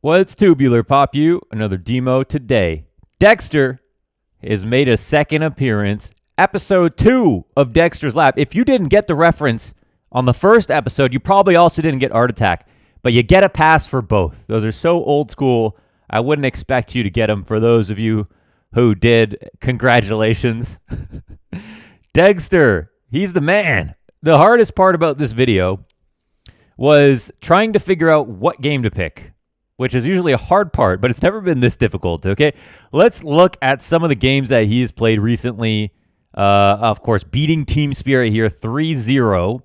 What's tubular, pop you? Another demo today. Dexter has made a second appearance. Episode 2 of Dexter's Lab. If you didn't get the reference on the first episode, you probably also didn't get Art Attack. But you get a pass for both. Those are so old school. I wouldn't expect you to get them. For those of you who did, congratulations. Dexter, he's the man. The hardest part about this video was trying to figure out what game to pick, which is usually a hard part, but it's never been this difficult, okay? Let's look at some of the games that he has played recently. Of course, beating Team Spirit here 3-0.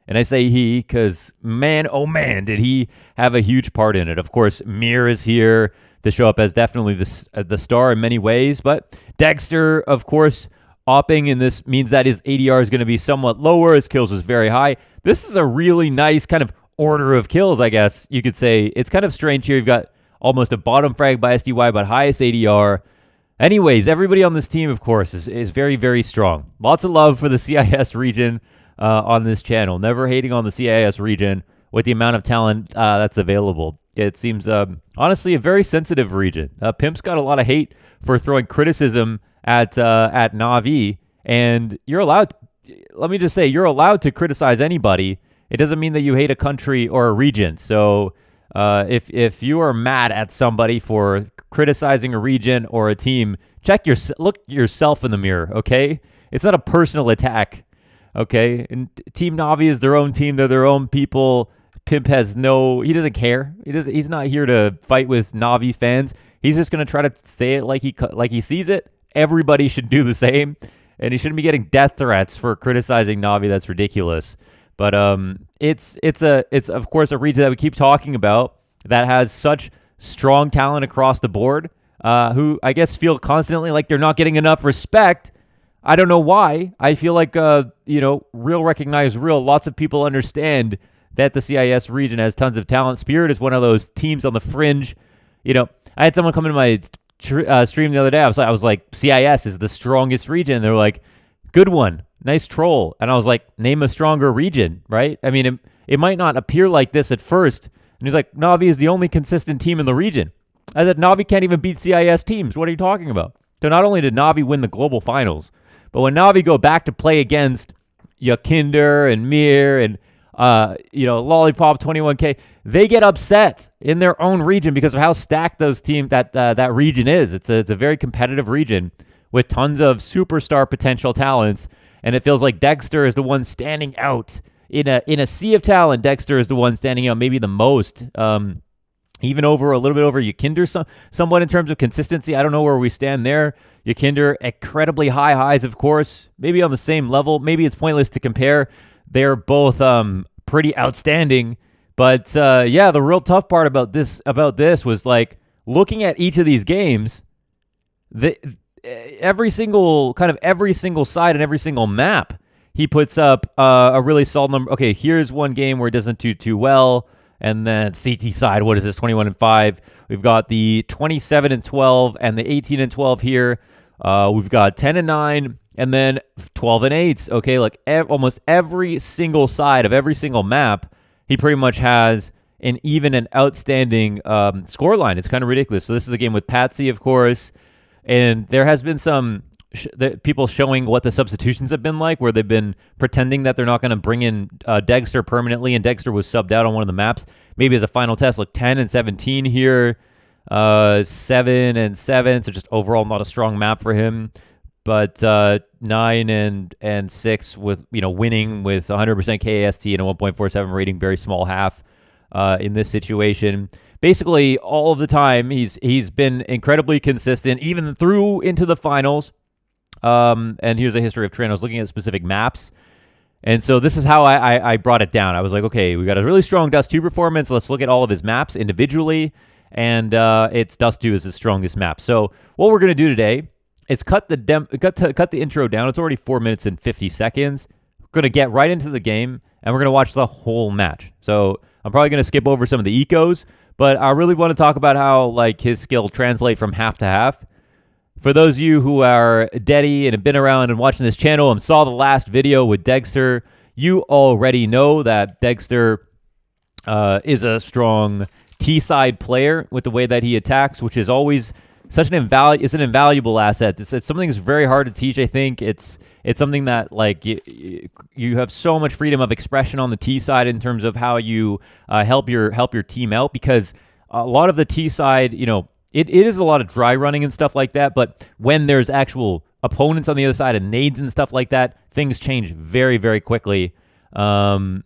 And I say he because, man, oh man, did he have a huge part in it. Of course, Mir is here to show up as definitely the star in many ways. But Dexter, of course, opping in this means that his ADR is going to be somewhat lower. His kills was very high. This is a really nice kind of order of kills, I guess you could say. It's kind of strange here. You've got almost a bottom frag by SDY, but highest ADR. Anyways, everybody on this team, of course, is very, very strong. Lots of love for the CIS region on this channel. Never hating on the CIS region with the amount of talent that's available. It seems, honestly, a very sensitive region. Pimp's got a lot of hate for throwing criticism at Na'Vi, and you're allowed, let me just say, you're allowed to criticize anybody. It doesn't mean that you hate a country or a region. So if you are mad at somebody for criticizing a region or a team, look yourself in the mirror, okay? It's not a personal attack, okay? And Team Na'Vi is their own team. They're their own people. Pimp he doesn't care. He's not here to fight with Na'Vi fans. He's just going to try to say it like he sees it. Everybody should do the same. And he shouldn't be getting death threats for criticizing Na'Vi. That's ridiculous. But it's of course a region that we keep talking about that has such strong talent across the board, who I guess feel constantly like they're not getting enough respect. I don't know why. I feel like real recognize real. Lots of people understand that the CIS region has tons of talent. Spirit is one of those teams on the fringe. I had someone come into my stream the other day. I was like, CIS is the strongest region. And they're like, good one. Nice troll. And I was like, name a stronger region, right? I mean, it might not appear like this at first. And he's like, Na'Vi is the only consistent team in the region. I said, Na'Vi can't even beat CIS teams. What are you talking about? So not only did Na'Vi win the global finals, but when Na'Vi go back to play against Yakinder and Mir and Lollipop 21K, they get upset in their own region because of how stacked those teams that region is. It's a very competitive region with tons of superstar potential talents. And it feels like Dexter is the one standing out in a sea of talent. Dexter is the one standing out maybe the most, even over a little bit over Yakinder somewhat in terms of consistency. I don't know where we stand there. Yakinder, incredibly high highs, of course, maybe on the same level. Maybe it's pointless to compare. They're both pretty outstanding. But the real tough part about this was like looking at each of these games. Every single side and every single map, he puts up a really solid number. Okay, here's one game where it doesn't do too well, and then CT side, what is this? 21-5. We've got the 27-12 and the 18-12 here. We've got 10-9 and then 12-8. Okay, like almost every single side of every single map, he pretty much has an even and outstanding scoreline. It's kind of ridiculous. So this is a game with Patsy, of course. And there has been some people showing what the substitutions have been like, where they've been pretending that they're not going to bring in Dexter permanently, and Dexter was subbed out on one of the maps, maybe as a final test, like 10-17 here, 7-7, so just overall not a strong map for him. But 9-6 with winning with 100% KAST and a 1.47 rating, very small half in this situation. Basically, all of the time, he's been incredibly consistent, even through into the finals. And here's a history of Trent. I was looking at specific maps. And so this is how I brought it down. I was like, okay, we got a really strong Dust 2 performance. Let's look at all of his maps individually. And it's Dust 2 is his strongest map. So what we're going to do today is cut the intro down. It's already 4 minutes and 50 seconds. We're going to get right into the game, and we're going to watch the whole match. So I'm probably going to skip over some of the ecos. But I really want to talk about how his skill translate from half to half. For those of you who are deady and have been around and watching this channel and saw the last video with Dexter, you already know that Dexter is a strong T-side player with the way that he attacks, which is always such an invaluable asset. It's something that's very hard to teach. I think it's something that like you have so much freedom of expression on the T side in terms of how you help your team out, because a lot of the T side, it is a lot of dry running and stuff like that. But when there's actual opponents on the other side and nades and stuff like that, things change very, very quickly. And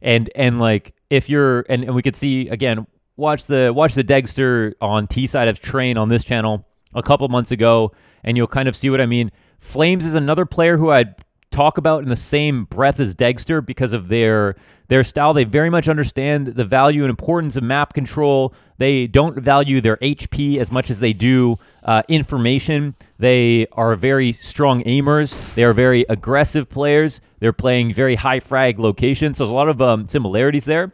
like if you're and we could see again. Watch the degster on T side of Train on this channel a couple months ago, and you'll kind of see what I mean. Flames is another player who I'd talk about in the same breath as degster because of their style. They very much understand the value and importance of map control. They don't value their HP as much as they do information. They are very strong aimers. They are very aggressive players. They're playing very high frag locations, so there's a lot of similarities there.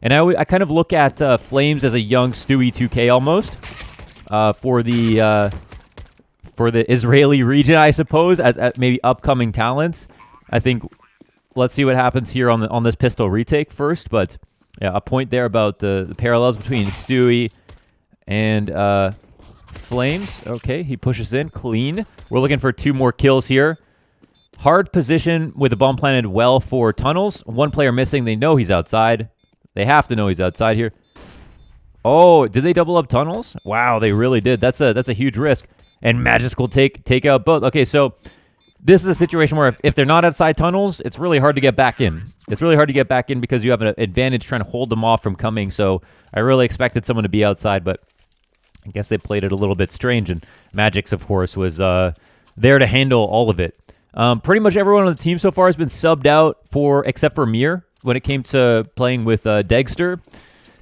And I kind of look at Flames as a young Stewie 2K almost for the Israeli region, I suppose, as maybe upcoming talents. I think let's see what happens here on this pistol retake first. But yeah, a point there about the parallels between Stewie and Flames. Okay, he pushes in clean. We're looking for 2 more kills here. Hard position with the bomb planted well for tunnels. 1 player missing. They know he's outside. They have to know he's outside here. Oh, did they double up tunnels? Wow, they really did. That's a huge risk. And Magisk will take out both. Okay, so this is a situation where if they're not outside tunnels, it's really hard to get back in. It's really hard to get back in because you have an advantage trying to hold them off from coming. So I really expected someone to be outside, but I guess they played it a little bit strange. And Magix, of course, was there to handle all of it. Pretty much everyone on the team so far has been subbed out except for Mir when it came to playing with degster.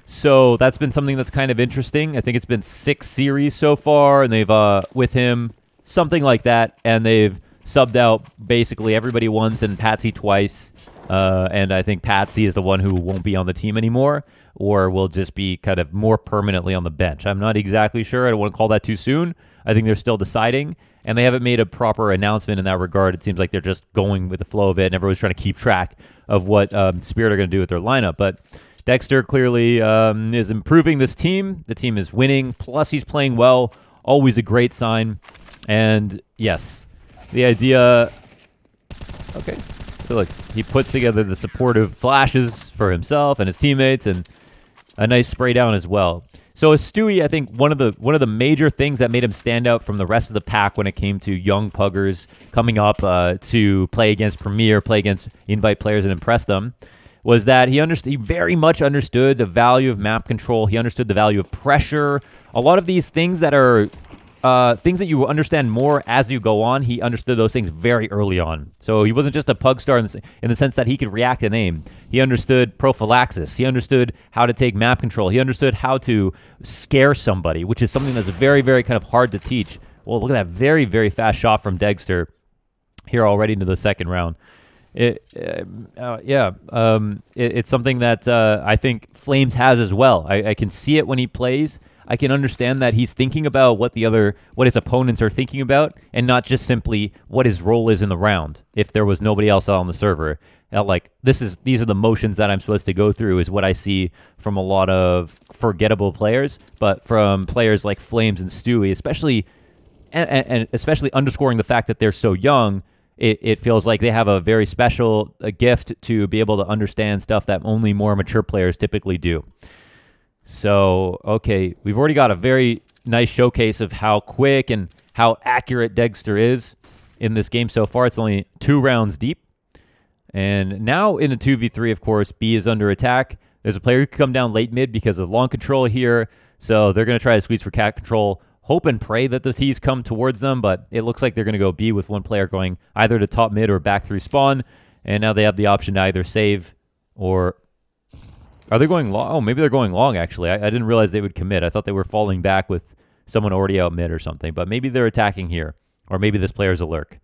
So that's been something that's kind of interesting. I think it's been 6 series so far, and they've, with him, something like that, and they've subbed out basically everybody once and Patsy twice, and I think Patsy is the one who won't be on the team anymore, or will just be kind of more permanently on the bench. I'm not exactly sure. I don't want to call that too soon. I think they're still deciding, and they haven't made a proper announcement in that regard. It seems like they're just going with the flow of it, and everyone's trying to keep track of what Spirit are going to do with their lineup. But degster clearly is improving this team. The team is winning, plus he's playing well. Always a great sign. And yes, the idea... Okay. So look, he puts together the supportive flashes for himself and his teammates, and a nice spray down as well. So as Stewie, I think one of the major things that made him stand out from the rest of the pack when it came to young puggers coming up to play against Premier, play against invite players and impress them, was that he very much understood the value of map control. He understood the value of pressure. A lot of these things that are things that you understand more as you go on, he understood those things very early on. So he wasn't just a pug star in the sense that he could react and aim. He understood prophylaxis. He understood how to take map control. He understood how to scare somebody, which is something that's very, very kind of hard to teach. Well, look at that very, very fast shot from degster here already into the second round. It's something that I think Flames has as well. I can see it when he plays. I can understand that he's thinking about what his opponents are thinking about, and not just simply what his role is in the round. If there was nobody else on the server, these are the motions that I'm supposed to go through, is what I see from a lot of forgettable players, but from players like Flames and Stewie, especially, and especially underscoring the fact that they're so young. It feels like they have a very special gift to be able to understand stuff that only more mature players typically do. So, okay, we've already got a very nice showcase of how quick and how accurate degster is in this game so far. It's only 2 rounds deep. And now in the 2v3, of course, B is under attack. There's a player who can come down late mid because of long control here. So they're going to try to squeeze for cat control. Hope and pray that the T's come towards them, but it looks like they're going to go B with one player going either to top mid or back through spawn. And now they have the option to either save or... Are they going long? Oh, maybe they're going long, actually. I didn't realize they would commit. I thought they were falling back with someone already out mid or something, but maybe they're attacking here, or maybe this player's a lurk.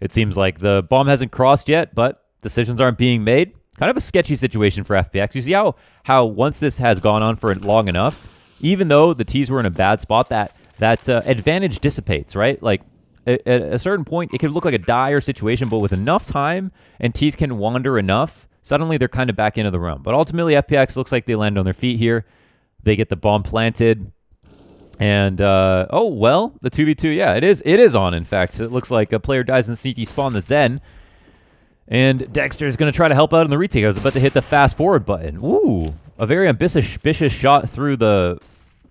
It seems like the bomb hasn't crossed yet, but decisions aren't being made. Kind of a sketchy situation for FPX. You see how once this has gone on for long enough, even though the T's were in a bad spot, that advantage dissipates, right? Like, at a certain point, it could look like a dire situation, but with enough time and T's can wander enough, suddenly they're kind of back into the room. But ultimately, FPX looks like they land on their feet here. They get the bomb planted. And, oh, well, the 2v2, yeah, it is on, in fact. It looks like a player dies in the sneaky spawn, the Zen. And degster is going to try to help out in the retake. I was about to hit the fast forward button. Ooh, a very ambitious shot through the...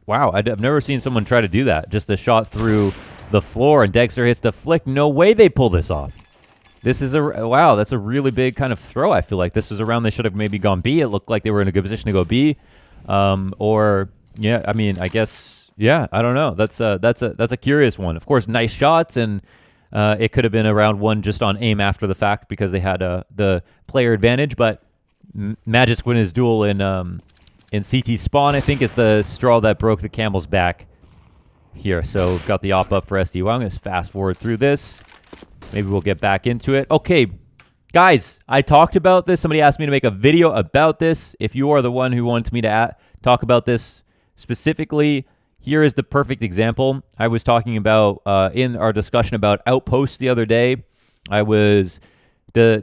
Wow, I've never seen someone try to do that. Just a shot through the floor, and degster hits the flick. No way they pull this off. This is wow, that's a really big kind of throw, I feel like. This was a round they should have maybe gone B. It looked like they were in a good position to go B. Or, yeah, I mean, I guess... Yeah, I don't know. That's a curious one. Of course, nice shots, and it could have been a round one just on aim after the fact because they had the player advantage. But Magic's win his duel in CT spawn, I think, is the straw that broke the camel's back here. So we've got the op up for SD. Well, I'm going to fast forward through this. Maybe we'll get back into it. Okay, guys, I talked about this. Somebody asked me to make a video about this. If you are the one who wanted me to talk about this specifically, here is the perfect example. I was talking about in our discussion about outposts the other day. I was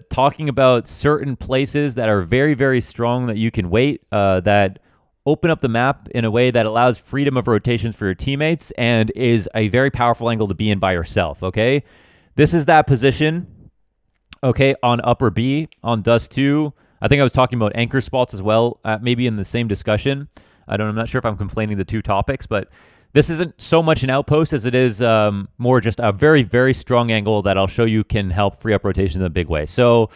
talking about certain places that are very, very strong that you can wait, that open up the map in a way that allows freedom of rotations for your teammates and is a very powerful angle to be in by yourself, okay? This is that position, okay, on upper B, on Dust 2. I think I was talking about anchor spots as well, maybe in the same discussion. I'm not sure if I'm conflating the two topics, but this isn't so much an outpost as it is more just a very, very strong angle that I'll show you can help free up rotations in a big way. So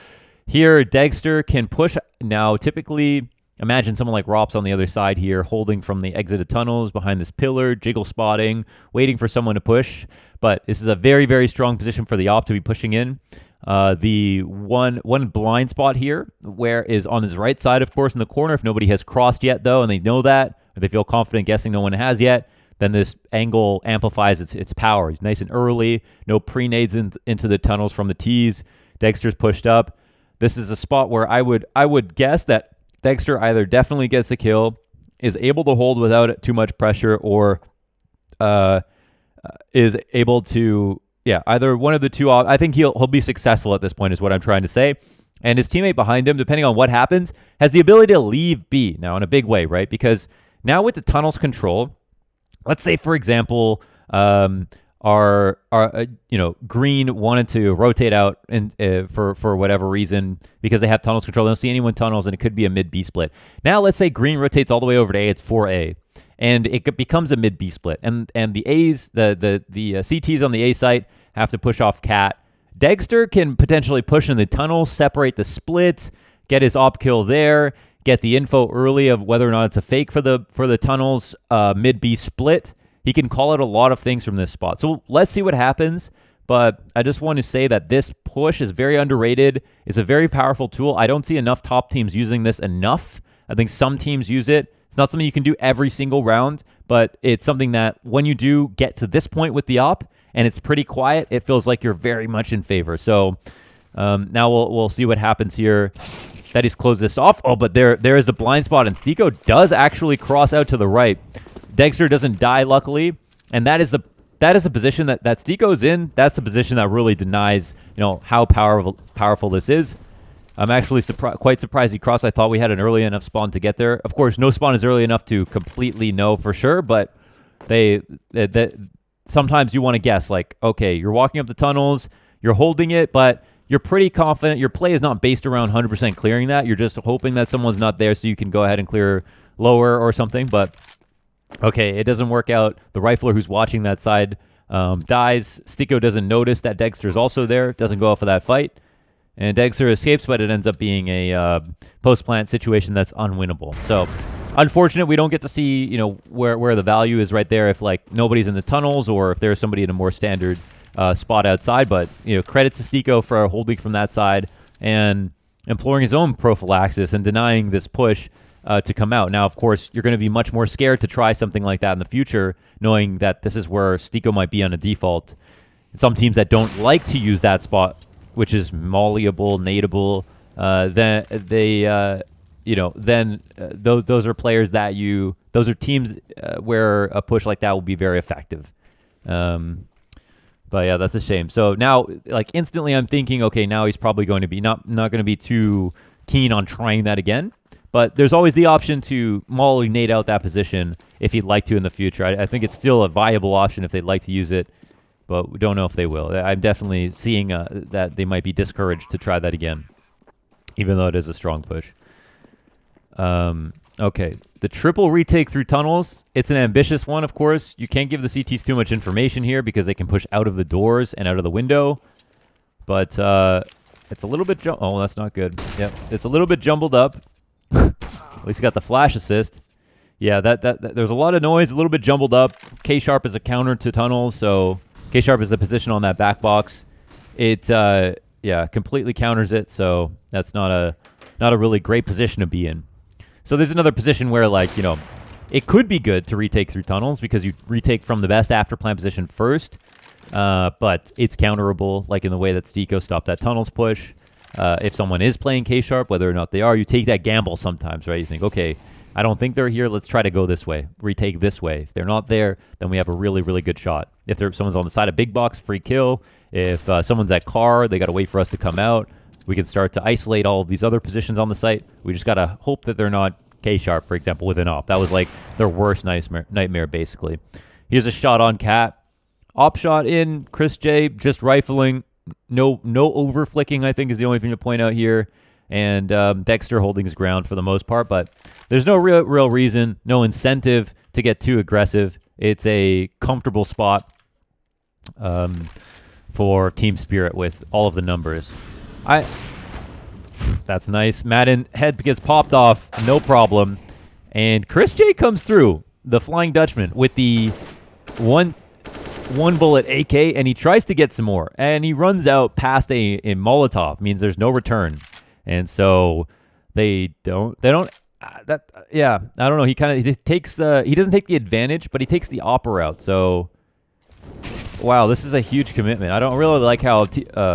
here, degster can push. Now, typically, imagine someone like Rops on the other side here, holding from the exited tunnels behind this pillar, jiggle spotting, waiting for someone to push. But this is a very, very strong position for the op to be pushing in. The one blind spot here, where is on his right side, of course, in the corner. If nobody has crossed yet, though, and they know that, or they feel confident guessing no one has yet, then this angle amplifies its power. He's nice and early, no pre-nades into the tunnels from the T's. degster's pushed up. This is a spot where I would guess that degster either definitely gets a kill, is able to hold without too much pressure, or is able to... Yeah, either one of the two. I think he'll be successful at this point is what I'm trying to say. And his teammate behind him, depending on what happens, has the ability to leave B now in a big way, right? Because now with the tunnels control, let's say, for example, our green wanted to rotate out and for whatever reason because they have tunnels control. They don't see anyone tunnels, and it could be a mid B split. Now let's say green rotates all the way over to A. It's 4A. And it becomes a mid B split, and the A's, the CTs on the A site have to push off cat. degster can potentially push in the tunnel, separate the split, get his op kill there, get the info early of whether or not it's a fake for the tunnels mid B split. He can call out a lot of things from this spot. So let's see what happens. But I just want to say that this push is very underrated. It's a very powerful tool. I don't see enough top teams using this enough. I think some teams use it. It's not something you can do every single round, but it's something that when you do get to this point with the op and it's pretty quiet, it feels like you're very much in favor. So now we'll see what happens here. That he's closed this off. Oh, but there is the blind spot, and Stiko does actually cross out to the right. degster doesn't die, luckily, and that is the position that Stiko's in. That's the position that really denies how powerful this is. I'm actually quite surprised he crossed. I thought we had an early enough spawn to get there. Of course, no spawn is early enough to completely know for sure, but sometimes you want to guess, like, okay, you're walking up the tunnels, you're holding it, but you're pretty confident. Your play is not based around 100% clearing that. You're just hoping that someone's not there so you can go ahead and clear lower or something, but okay, it doesn't work out. The rifler who's watching that side dies. Stiko doesn't notice that degster's also there, doesn't go out for that fight. And degster escapes, but it ends up being a post-plant situation that's unwinnable. So, unfortunate we don't get to see, where the value is right there if, like, nobody's in the tunnels or if there's somebody in a more standard spot outside. But, credit to Stiko for holding from that side and employing his own prophylaxis and denying this push to come out. Now, of course, you're going to be much more scared to try something like that in the future, knowing that this is where Stiko might be on a default. Some teams that don't like to use that spot, which is malleable, nadeable, those are players that those are teams where a push like that will be very effective. But yeah, that's a shame. So now, like, instantly I'm thinking, okay, now he's probably going to be not going to be too keen on trying that again. But there's always the option to Molly nade out that position if he'd like to in the future. I think it's still a viable option if they'd like to use it, but we don't know if they will. I'm definitely seeing that they might be discouraged to try that again, even though it is a strong push. Okay, the triple retake through tunnels. It's an ambitious one, of course. You can't give the CTs too much information here because they can push out of the doors and out of the window. But it's a little bit... Oh, that's not good. Yep, it's a little bit jumbled up. At least got the flash assist. Yeah, that there's a lot of noise, a little bit jumbled up. K-Sharp is a counter to tunnels, so K-Sharp is the position on that back box. It, yeah, completely counters it, so that's not a really great position to be in. So there's another position where, like, you know, it could be good to retake through tunnels because you retake from the best after plant position first, but it's counterable, like in the way that Stiko stopped that tunnels push. If someone is playing K-Sharp, whether or not they are, you take that gamble sometimes, right? You think, okay, I don't think they're here. Let's try to go this way, retake this way. If they're not there, then we have a really, really good shot. If someone's on the side of big box, free kill. If someone's at car, they got to wait for us to come out. We can start to isolate all of these other positions on the site. We just got to hope that they're not K-Sharp, for example, with an op. That was like their worst nightmare, basically. Here's a shot on Cat. Op shot in. Chris J just rifling. No over flicking, I think, is the only thing to point out here. And degster holding his ground for the most part. But there's no real reason, no incentive to get too aggressive. It's a comfortable spot for Team Spirit with all of the numbers. That's nice. Madden head gets popped off, no problem. And Chris J comes through, the Flying Dutchman, with the one bullet AK, and he tries to get some more. And he runs out past a Molotov, means there's no return. And so I don't know. He doesn't take the advantage, but he takes the opper out. So wow, this is a huge commitment. I don't really like how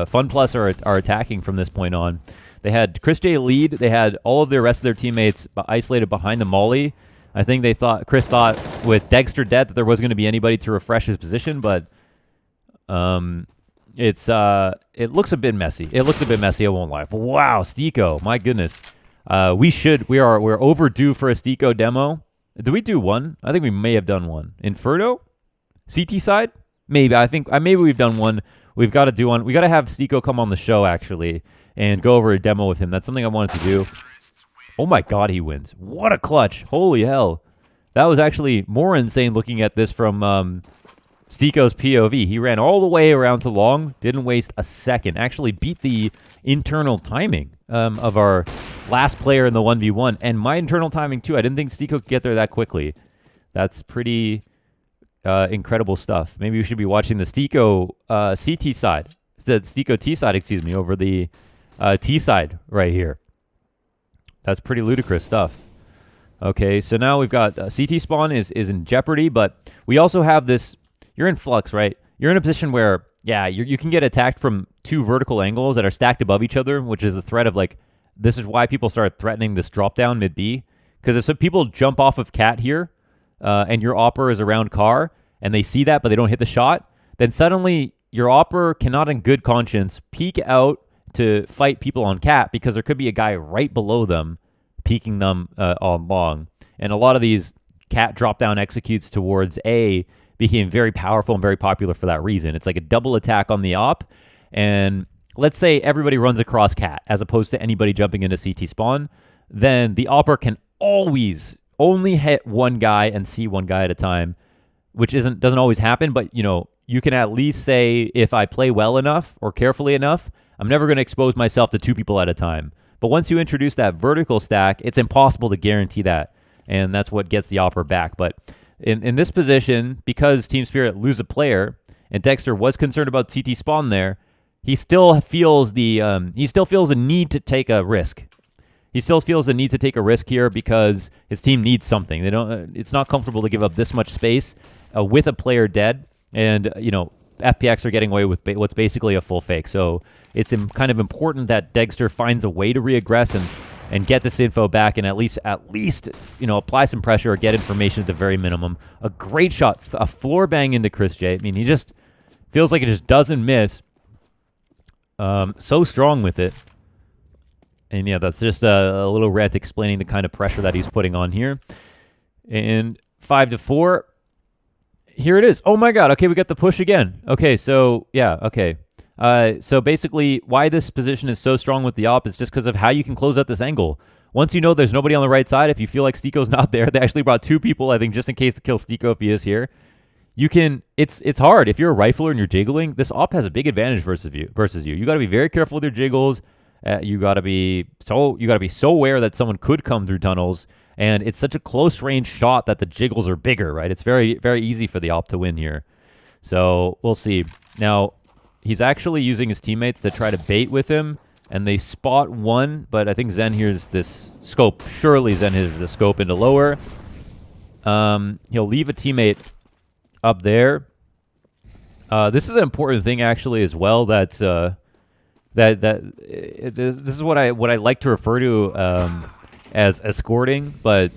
Fun Plus are attacking from this point on. They had Chris J lead. They had all of the rest of their teammates isolated behind the molly. I think Chris thought with degster dead that there wasn't going to be anybody to refresh his position, but it looks a bit messy. I won't lie. But wow, Stiko, my goodness. We're overdue for a Stiko demo. Did we do one? I think we may have done one. Inferno? CT side? Maybe. Maybe we've done one. We've got to do one. We got to have Stiko come on the show, actually, and go over a demo with him. That's something I wanted to do. Oh my god, he wins. What a clutch. Holy hell. That was actually more insane looking at this from Stiko's POV. He ran all the way around to long, didn't waste a second. Actually beat the internal timing of our last player in the 1v1. And my internal timing, too. I didn't think Stiko could get there that quickly. That's pretty incredible stuff. Maybe we should be watching the Stiko CT side. The Stiko T side, excuse me, over the T side right here. That's pretty ludicrous stuff. Okay, so now we've got CT spawn is in jeopardy, but we also have this. You're in flux, right? You're in a position where, yeah, you can get attacked from two vertical angles that are stacked above each other, which is the threat of, like, this is why people start threatening this drop down mid B. Because if some people jump off of Cat here, and your opper is around car, and they see that, but they don't hit the shot, then suddenly your opper cannot in good conscience peek out to fight people on Cat because there could be a guy right below them peeking them on long. And a lot of these Cat drop-down executes towards A became very powerful and very popular for that reason. It's like a double attack on the op, and let's say everybody runs across Cat as opposed to anybody jumping into CT spawn, then the opper can always only hit one guy and see one guy at a time, which doesn't always happen, but you can at least say, if I play well enough or carefully enough, I'm never going to expose myself to two people at a time. But once you introduce that vertical stack, it's impossible to guarantee that. And that's what gets the opper back. But in this position, because Team Spirit lose a player, and degster was concerned about CT spawn there, he still feels the need to take a risk. He still feels the need to take a risk here because his team needs something. It's not comfortable to give up this much space with a player dead, and FPX are getting away with what's basically a full fake. So it's kind of important that degster finds a way to reaggress and get this info back, and at least apply some pressure or get information at the very minimum. A great shot, a floor bang into Chris J. I mean, he just feels like it just doesn't miss. So strong with it. And yeah, that's just a little rant explaining the kind of pressure that he's putting on here. And 5-4. Here it is. Oh my God. Okay, we got the push again. Okay, so yeah, okay. So basically, why this position is so strong with the op is just because of how you can close out this angle. Once you know there's nobody on the right side, if you feel like Stiko's not there, they actually brought 2 people, I think, just in case to kill Stiko if he is here. You can. It's hard if you're a rifler and you're jiggling. This op has a big advantage versus you. You got to be very careful with your jiggles. You got to be so aware that someone could come through tunnels. And it's such a close range shot that the jiggles are bigger, right? It's very, very easy for the op to win here. So we'll see. Now, he's actually using his teammates to try to bait with him, and they spot one, but I think Zen hears this scope. Surely Zen hears the scope into lower. He'll leave a teammate up there. This is an important thing, actually, as well, that this is what I like to refer to as escorting, but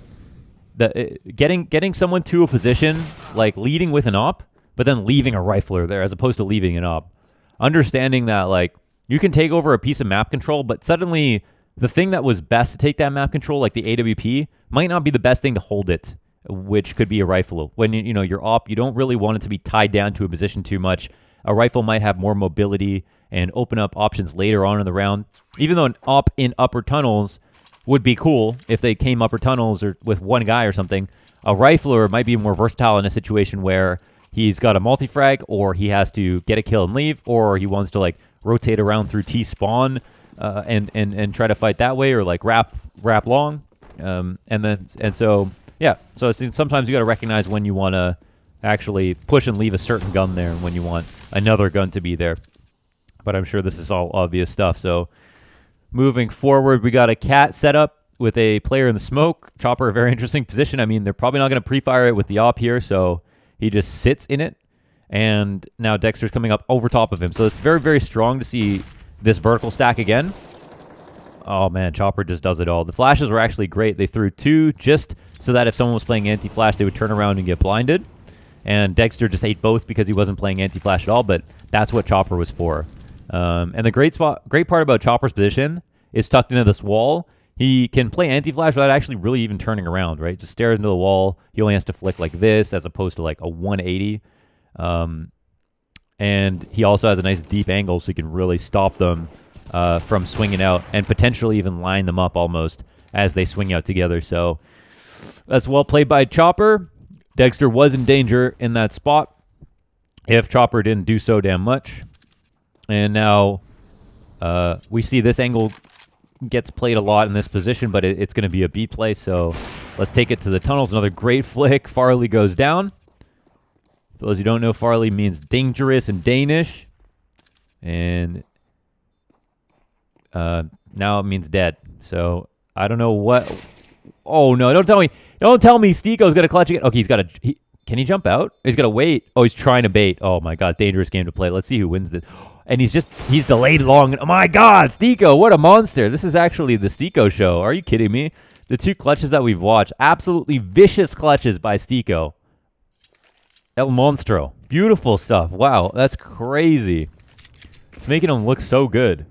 getting someone to a position, like leading with an op, but then leaving a rifler there as opposed to leaving an op. Understanding that, like, you can take over a piece of map control, but suddenly the thing that was best to take that map control, like the AWP, might not be the best thing to hold it, which could be a rifle. When you know your op, you don't really want it to be tied down to a position too much. A rifle might have more mobility and open up options later on in the round. Even though an op in upper tunnels would be cool if they came upper tunnels or with one guy or something, a rifler might be more versatile in a situation where he's got a multi-frag, or he has to get a kill and leave, or he wants to like rotate around through T-spawn and try to fight that way, or like wrap long. So sometimes you got to recognize when you want to actually push and leave a certain gun there and when you want another gun to be there. But I'm sure this is all obvious stuff. So moving forward, we got a cat set up with a player in the smoke. Chopper, a very interesting position. I mean, they're probably not going to pre-fire it with the op here, so he just sits in it. And now degster's coming up over top of him. So it's very, very strong to see this vertical stack again. Oh, man, Chopper just does it all. The flashes were actually great. They threw 2 just so that if someone was playing anti-flash, they would turn around and get blinded. And degster just ate both because he wasn't playing anti-flash at all, but that's what Chopper was for. And the great part about Chopper's position is tucked into this wall. He can play anti-flash without actually really even turning around, right? Just stares into the wall. He only has to flick like this as opposed to like a 180. And he also has a nice deep angle, so he can really stop them from swinging out and potentially even line them up almost as they swing out together. So that's well played by Chopper. Degster was in danger in that spot if Chopper didn't do so damn much. And now we see this angle gets played a lot in this position, but it's going to be a B play. So let's take it to the tunnels. Another great flick. Farley goes down. For those who don't know, Farley means dangerous in Danish. And now it means dead. So I don't know what... Oh, no. Don't tell me. Don't tell me Stiko's going to clutch again. Okay, he's got to... Can he jump out? He's got to wait. Oh, he's trying to bait. Oh, my God. Dangerous game to play. Let's see who wins this. And he's delayed long. Oh, my God. Stiko, what a monster. This is actually the Stiko show. Are you kidding me? The 2 clutches that we've watched. Absolutely vicious clutches by Stiko. El Monstro. Beautiful stuff. Wow, that's crazy. It's making him look so good.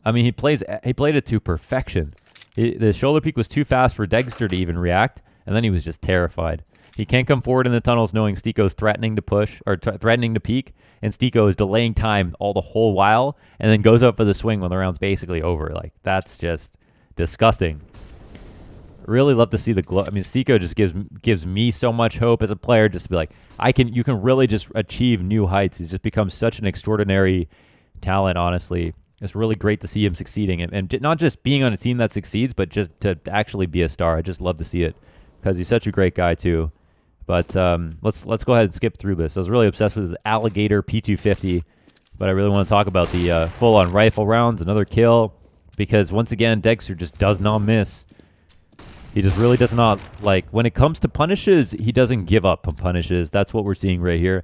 I mean, he played it to perfection. The shoulder peek was too fast for degster to even react, and then he was just terrified. He can't come forward in the tunnels knowing Stiko's threatening to push, or threatening to peek, and Stiko is delaying time the whole while, and then goes up for the swing when the round's basically over. Like, that's just disgusting. Really love to see the glow. I mean, Stiko just gives me so much hope as a player, just to be like, you can really just achieve new heights. He's just become such an extraordinary talent, honestly. It's really great to see him succeeding, and not just being on a team that succeeds, but just to actually be a star. I just love to see it because he's such a great guy too. But let's go ahead and skip through this. I was really obsessed with his Alligator P250, but I really want to talk about the full-on rifle rounds, another kill, because once again, degster just does not miss. He just really does not, like, when it comes to punishes, he doesn't give up on punishes. That's what we're seeing right here.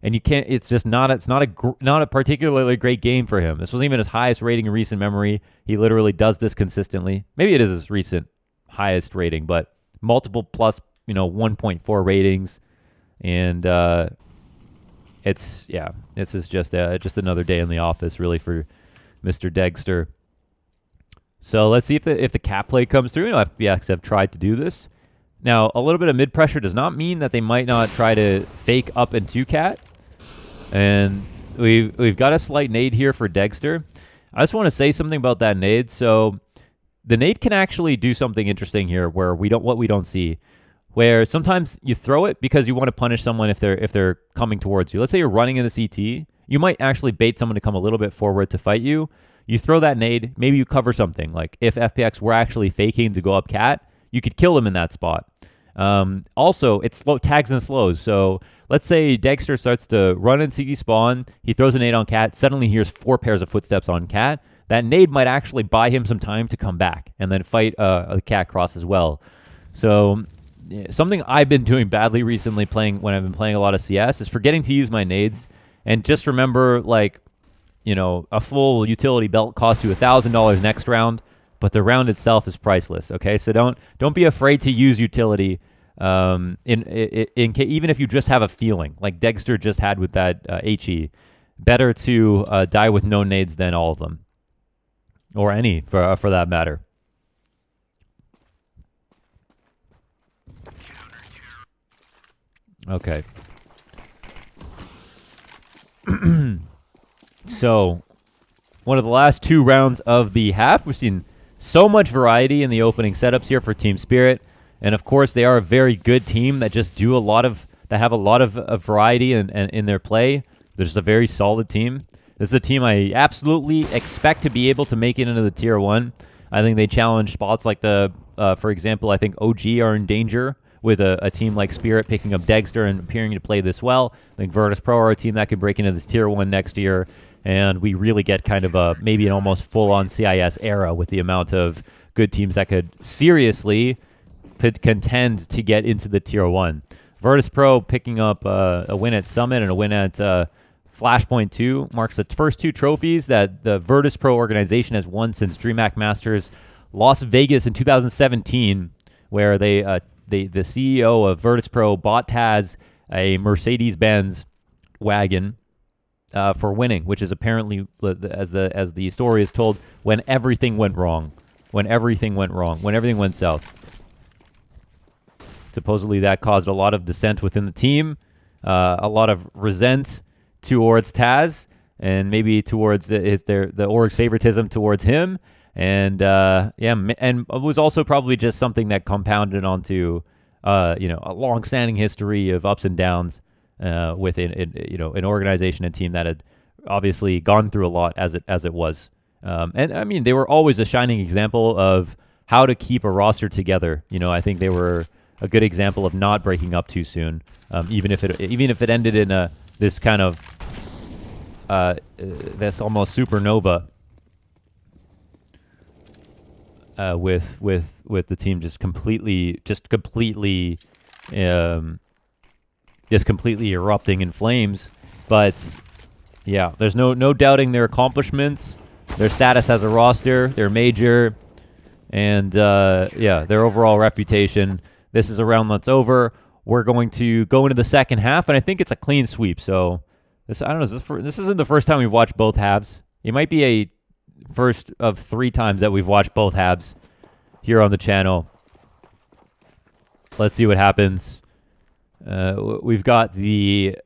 And you can't, it's just not a particularly great game for him. This wasn't even his highest rating in recent memory. He literally does this consistently. Maybe it is his recent highest rating, but multiple plus, 1.4 ratings. And this is just another day in the office, really, for Mr. Degster. So let's see if the cat play comes through. FPX have tried to do this. Now, a little bit of mid pressure does not mean that they might not try to fake up into cat. And we've got a slight nade here for degster. I just want to say something about that nade. So the nade can actually do something interesting here where we don't see. Where sometimes you throw it because you want to punish someone if they're coming towards you. Let's say you're running in the CT. You might actually bait someone to come a little bit forward to fight you. You throw that nade, maybe you cover something. Like if FPX were actually faking to go up cat, you could kill them in that spot. Also, it tags and slows. So let's say degster starts to run in CT spawn. He throws a nade on cat. Suddenly hears 4 pairs of footsteps on cat. That nade might actually buy him some time to come back and then fight a cat cross as well. So something I've been doing badly recently when I've been playing a lot of CS is forgetting to use my nades. And just remember, like, a full utility belt costs you $1,000 next round, but the round itself is priceless. Okay, so don't be afraid to use utility. Even if you just have a feeling, like degster just had with that HE, better to die with no nades than all of them, or any for that matter. Okay. So, one of the last 2 rounds of the half, we've seen so much variety in the opening setups here for Team Spirit, and of course they are a very good team that just have a lot of variety in their play. They're just a very solid team. This is a team I absolutely expect to be able to make it into the Tier 1. I think they challenge spots like for example, I think OG are in danger with a team like Spirit picking up degster and appearing to play this well. I think Virtus Pro are a team that could break into this Tier 1 next year, and we really get kind of maybe an almost full-on CIS era with the amount of good teams that could seriously contend to get into the Tier 1. Virtus Pro picking up a win at Summit and a win at Flashpoint 2 marks the first 2 trophies that the Virtus Pro organization has won since DreamHack Masters Las Vegas in 2017, where the CEO of Virtus Pro bought Taz a Mercedes-Benz wagon for winning, which is apparently, as the story is told, when everything went wrong, when everything went south. Supposedly that caused a lot of dissent within the team, a lot of resent towards Taz, and maybe towards the org's favoritism towards him. And and it was also probably just something that compounded onto a long-standing history of ups and downs within an organization and team that had obviously gone through a lot as it was. And I mean, they were always a shining example of how to keep a roster together. I think they were a good example of not breaking up too soon, even if it ended in this kind of this almost supernova. With the team just completely erupting in flames. But yeah, there's no doubting their accomplishments, their status as a roster, their major, and their overall reputation. This is a round that's over. We're going to go into the second half, and I think it's a clean sweep. So this isn't the first time we've watched both halves. It might be a first of 3 times that we've watched both halves here on the channel. Let's see what happens. We've got the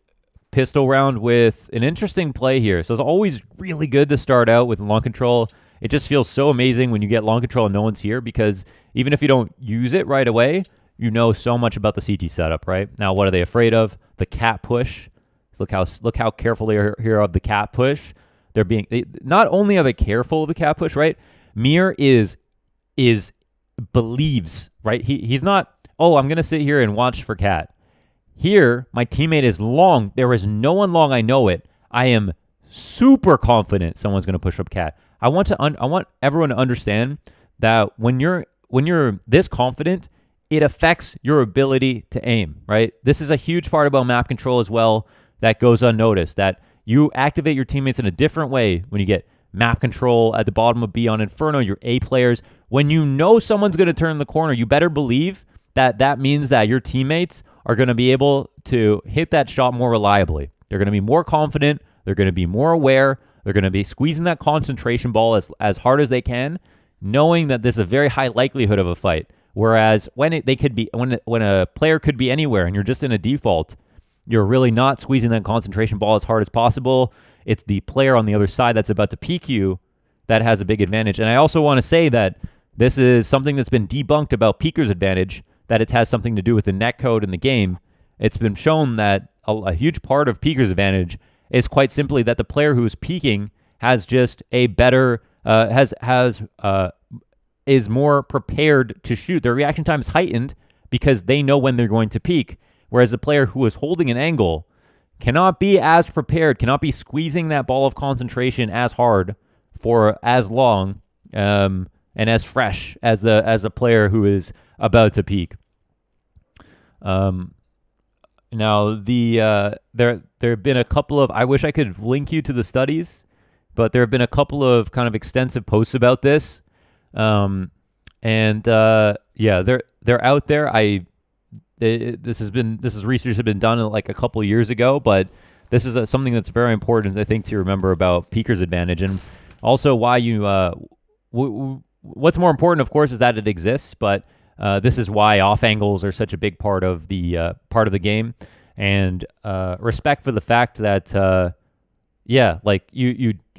pistol round with an interesting play here. So it's always really good to start out with long control. It just feels so amazing when you get long control and no one's here, because even if you don't use it right away, you know so much about the CT setup, right? Now, what are they afraid of? The cat push. Look how careful they are here of the cat push. Not only are they careful of the cat push, right? Mir believes, right? He's not, I'm going to sit here and watch for cat. Here, my teammate is long. There is no one long. I know it. I am super confident someone's going to push up cat. I want everyone to understand that when you're this confident, it affects your ability to aim, right? This is a huge part about map control as well that goes unnoticed, that you activate your teammates in a different way when you get map control at the bottom of B on Inferno, your A players. When you know someone's going to turn the corner, you better believe that means that your teammates are going to be able to hit that shot more reliably. They're going to be more confident. They're going to be more aware. They're going to be squeezing that concentration ball as hard as they can. knowing that there's a very high likelihood of a fight. Whereas when a player could be anywhere and you're just in a default, you're really not squeezing that concentration ball as hard as possible. It's the player on the other side that's about to peek you that has a big advantage. And I also want to say that this is something that's been debunked about peeker's advantage, that it has something to do with the netcode in the game. It's been shown that a huge part of peeker's advantage is quite simply that the player who is peeking has just a better is more prepared to shoot. Their reaction time is heightened because they know when they're going to peek, whereas the player who is holding an angle cannot be as prepared, cannot be squeezing that ball of concentration as hard for as long and as fresh as the player who is about to peek. Now there have been a couple of, I wish I could link you to the studies, but there have been a couple of kind of extensive posts about this. They're out there. This research has been done like a couple years ago, but this is something that's very important, I think, to remember about peeker's advantage, and also why you. What's more important, of course, is that it exists, but this is why off angles are such a big part of the game, and respect for the fact that. You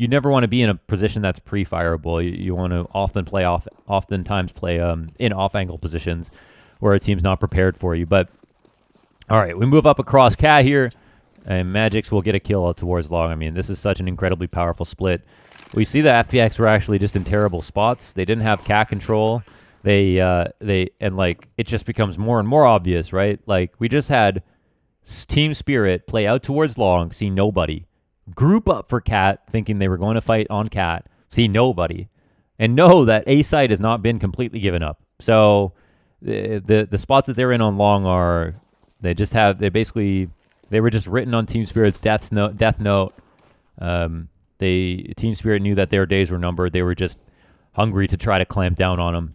never want to be in a position that's pre-fireable. You want to oftentimes play in off-angle positions where a team's not prepared for you. But all right, we move up across cat here, and Magix will get a kill out towards long. I mean, this is such an incredibly powerful split. We see the FPX were actually just in terrible spots. They didn't have cat control. It just becomes more and more obvious, right? Like we just had Team Spirit play out towards long, see nobody. Group up for cat, thinking they were going to fight on cat, see nobody, and know that A site has not been completely given up. So the spots that they're in on long they were just written on Team Spirit's death note. Team Spirit knew that their days were numbered. They were just hungry to try to clamp down on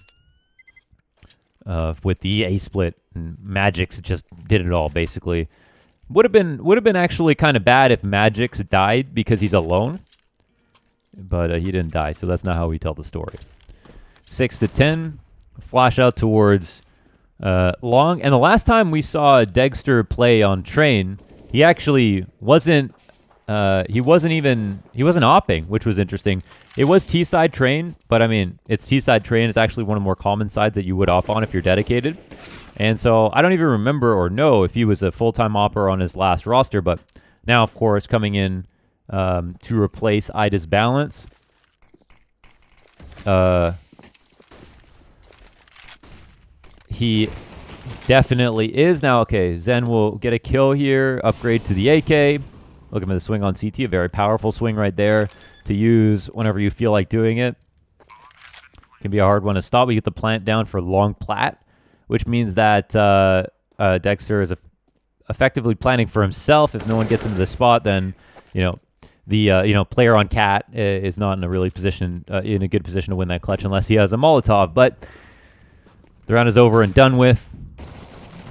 them with the A split, and Magix just did it all basically. Would have been actually kind of bad if Magix died because he's alone, but he didn't die, so that's not how we tell the story. 6-10, flash out towards long, and the last time we saw degster play on train, he actually wasn't opping, which was interesting. It was T-side train, but I mean, it's T-side train. It's actually one of the more common sides that you would op on if you're dedicated. And so I don't even remember or know if he was a full-time opper on his last roster, but now, of course, coming in to replace Ida's balance. He definitely is. Now, okay, Zen will get a kill here, upgrade to the AK. Look at the swing on CT, a very powerful swing right there to use whenever you feel like doing it. Can be a hard one to stop. We get the plant down for long plat, which means that degster is effectively planning for himself. If no one gets into the spot, then the player on cat is not in a really in a good position to win that clutch unless he has a Molotov. But the round is over and done with.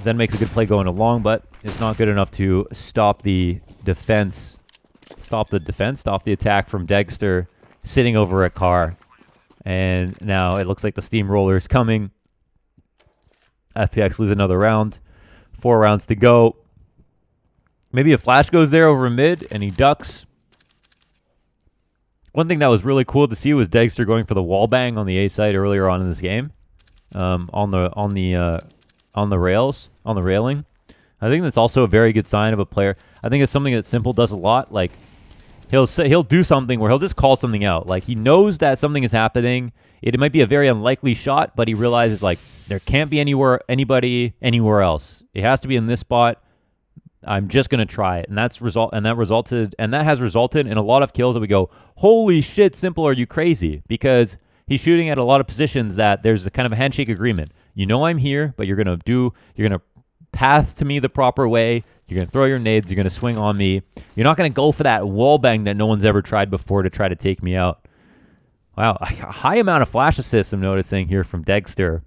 Zen makes a good play going along, but it's not good enough to stop the defense. Stop the attack from degster sitting over a car. And now it looks like the steamroller is coming. FPX lose another round. 4 rounds to go. Maybe a flash goes there over mid, and he ducks. One thing that was really cool to see was degster going for the wall bang on the A side earlier on in this game, on the railing. I think that's also a very good sign of a player. I think it's something that Simple does a lot. Like he'll do something where he'll just call something out. Like he knows that something is happening. It might be a very unlikely shot, but he realizes like there can't be anybody anywhere else. It has to be in this spot. I'm just gonna try it, and that has resulted in a lot of kills that we go, holy shit, Simple, are you crazy? Because he's shooting at a lot of positions that there's a kind of a handshake agreement. You know I'm here, but you're gonna path to me the proper way. You're gonna throw your nades. You're gonna swing on me. You're not gonna go for that wall bang that no one's ever tried before to try to take me out. Wow, a high amount of flash assists I'm noticing here from degster.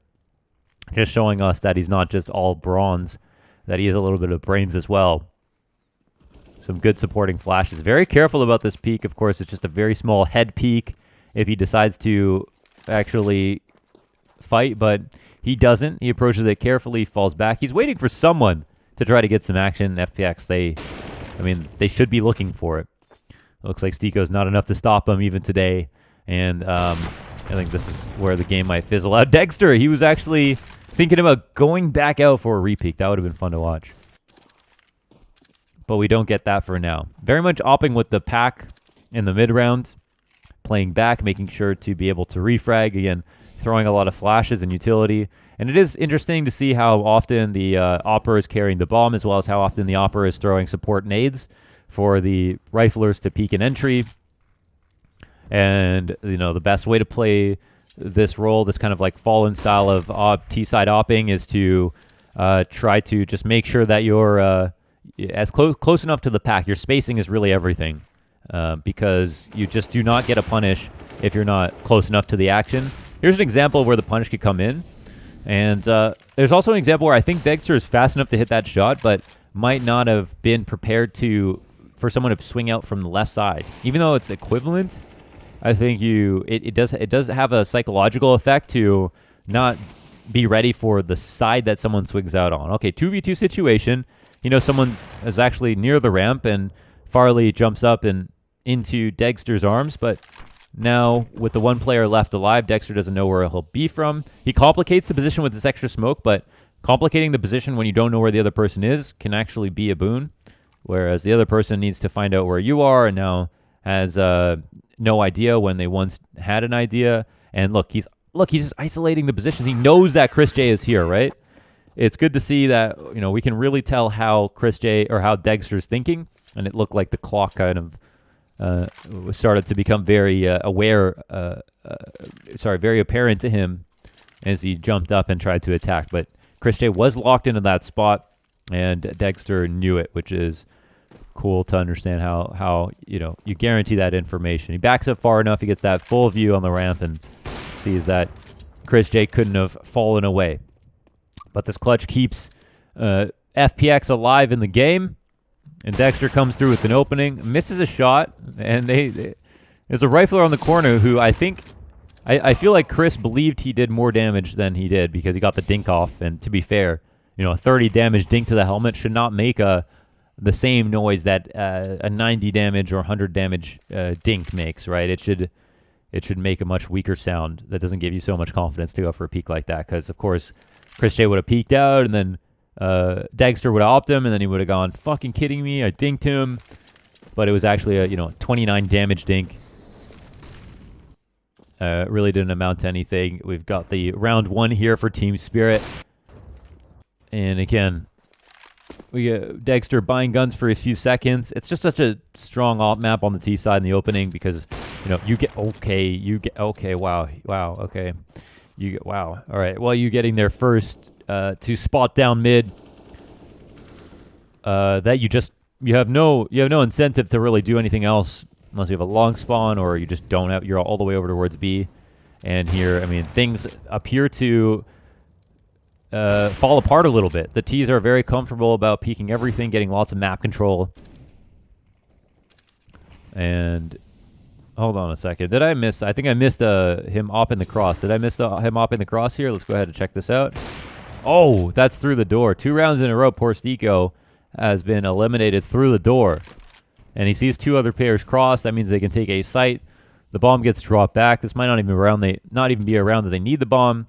Just showing us that he's not just all bronze, that he has a little bit of brains as well. Some good supporting flashes. Very careful about this peak. Of course, it's just a very small head peak. If he decides to actually fight, but he doesn't. He approaches it carefully, falls back. He's waiting for someone to try to get some action. FPX, they should be looking for it. Looks like Stico's not enough to stop him even today, and I think this is where the game might fizzle out. degster, he was actually thinking about going back out for a repeat. That would have been fun to watch. But we don't get that for now. Very much opping with the pack in the mid-round, playing back, making sure to be able to refrag. Again, throwing a lot of flashes and utility. And it is interesting to see how often the Opera is carrying the bomb, as well as how often the Opera is throwing support nades for the riflers to peek an entry. And, the best way to play this role, this kind of like Fallen style of T-side opping, is to try to just make sure that you're as close enough to the pack. Your spacing is really everything, because you just do not get a punish if you're not close enough to the action. Here's an example where the punish could come in. And there's also an example where I think degster is fast enough to hit that shot, but might not have been prepared for someone to swing out from the left side. Even though it's equivalent, I think it does have a psychological effect to not be ready for the side that someone swings out on. Okay, 2v2 situation. Someone is actually near the ramp, and Farley jumps up and into degster's arms, but now with the one player left alive, degster doesn't know where he'll be from. He complicates the position with this extra smoke, but complicating the position when you don't know where the other person is can actually be a boon, whereas the other person needs to find out where you are and now has no idea when they once had an idea. And look, he's just isolating the position. He knows that Chris J is here, right? It's good to see that, we can really tell how Chris J or how degster's thinking, and it looked like the clock kind of started to become very very apparent to him as he jumped up and tried to attack. But Chris J was locked into that spot, and degster knew it, which is cool to understand how you guarantee that information. He backs up far enough, he gets that full view on the ramp and sees that Chris J couldn't have fallen away. But this clutch keeps FPX alive in the game. And degster comes through with an opening, misses a shot, and there's a rifler on the corner who I feel like Chris believed he did more damage than he did because he got the dink off. And to be fair, a 30 damage dink to the helmet should not make the same noise that a 90 damage or 100 damage dink makes, right? It should make a much weaker sound that doesn't give you so much confidence to go for a peek like that, because of course Chris J would have peeked out, and then degster would have opped him, and then he would have gone, fucking kidding me, I dinked him. But it was actually a 29 damage dink. Really didn't amount to anything. We've got the round 1 here for Team Spirit. And again, we get degster buying guns for a few seconds. It's just such a strong op map on the T side in the opening, because wow. All right. Well, you getting there first to spot down mid. That you have no incentive to really do anything else unless you have a long spawn, or you just don't have. You're all the way over towards B, and here, things appear to fall apart a little bit. The T's are very comfortable about peeking everything, getting lots of map control. And hold on a second. Did I miss? I think I missed him opping the cross. Did I miss him opping the cross here? Let's go ahead and check this out. Oh, that's through the door. 2 rounds in a row, poor Stico has been eliminated through the door. And he sees 2 other players cross. That means they can take a site. The bomb gets dropped back. This might not even be around that they need the bomb.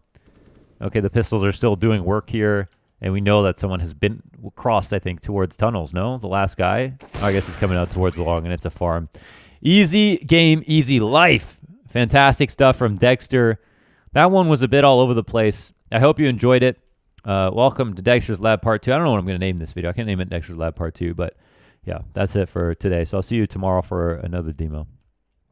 Okay, the pistols are still doing work here. And we know that someone has been crossed, I think, towards tunnels, no? The last guy? Oh, I guess he's coming out towards the long, and it's a farm. Easy game, easy life. Fantastic stuff from degster. That one was a bit all over the place. I hope you enjoyed it. Welcome to Dexter's Lab Part 2. I don't know what I'm going to name this video. I can't name it Dexter's Lab Part 2, but yeah, that's it for today. So I'll see you tomorrow for another demo.